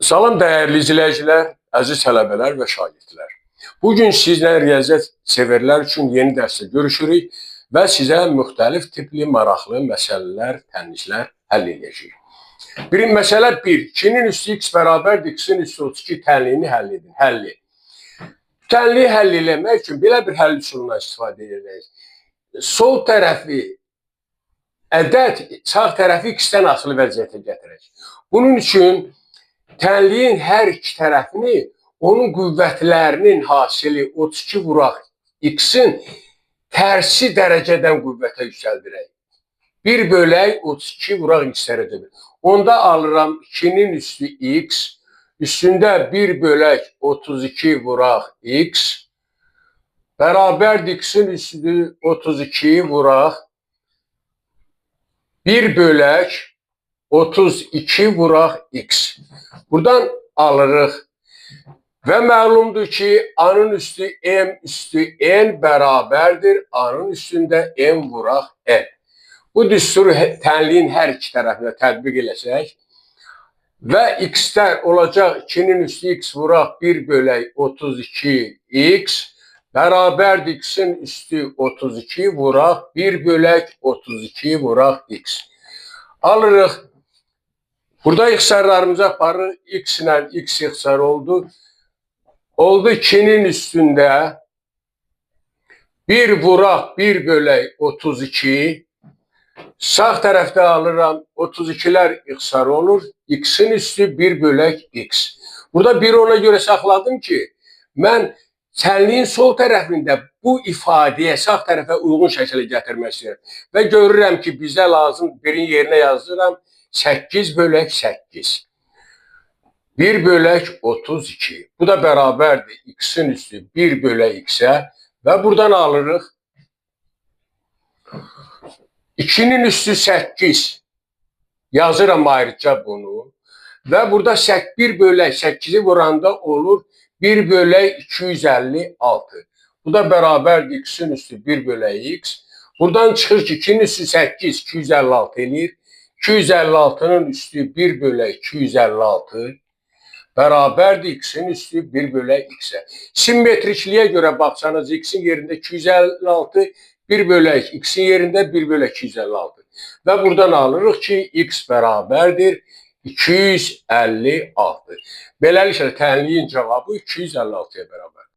Salam dəyərli izləyicilər, əziz tələbələr və şagirdlər. Bugün sizlə riyaziyyat severlər üçün yeni dərsdə görüşürük və sizə müxtəlif tipli maraqlı məsələlər, tənizlər həll edəcəyik. Birinci məsələ 1. 2-nin üstü x bərabərdir, x-in üstü 32 tənliyini həll edin. Həlli. Tənliyi həll eləmək üçün belə bir həll üsulundan istifadə edəcəyik. Sol tərəfi ədəd, sağ tərəfi x-dən asılı vəziyyətə gətirək. Bunun üçün tənliyin hər iki tərəfini onun qüvvətlərinin hasili 32 vuraq x-in tərsi dərəcədən qüvvətə yüksəldirək. 1 bölək 32 vuraq x dərəcədə. Onda alıram 2-nin üstü x, üstündə 1 bölək 32 vuraq x, bərabərdir x-in üstü 32 vuraq 1 bölək 32 vuraq x. Buradan alırıq və məlumdur ki, a-nın üstü m üstü n bərabərdir a-nın üstündə m vuraq n. Bu düsturu tənliyin hər iki tərəfinə tətbiq eləsək və x-lər olacaq 2-nin üstü x vuraq 1 bölək 32 x bərabərdir x-in üstü 32 vuraq 1 bölək 32 vuraq x. Alırıq. Burada ixtisarlarımıza aparırıq. X ilə x ixtisar oldu. Oldu 2-nin üstündə 1 vuraq 1 bölək 32. Sağ tərəfdə alıram 32'lər ixtisar olur. X-in üstü 1 bölək x. Burada 1'i ona görə saxladım ki, mən tənliyin sol tərəfində bu ifadəyə sağ tərəfə uyğun şəkildə gətirmək istəyirəm. Və görürəm ki, bizə lazım 1'in yerinə yazıram 8 bölək 8. 1 bölək 32. Bu da bərabərdir x-in üstü 1 bölək x-ə və buradan alırıq 2'nin üstü 8. Yazıram ayrıca bunu və burada 1 bölək 8'i vuranda olur 1 bölək 256. Bu da bərabərdir x-in üstü 1 bölək x. Buradan çıxır ki 2'nin üstü 8 256 eləyir. 256'nın üstü 1 bölək 256 bərabərdir x-in üstü 1 bölək x-ə. Simmetrikliyə görə baxsanız x-in yerində 256, 1 bölək x-in yerində 1 bölək 256. Və buradan alırıq ki, x bərabərdir 256. Beləliklə, tənliyin cavabı 256'ya bərabər.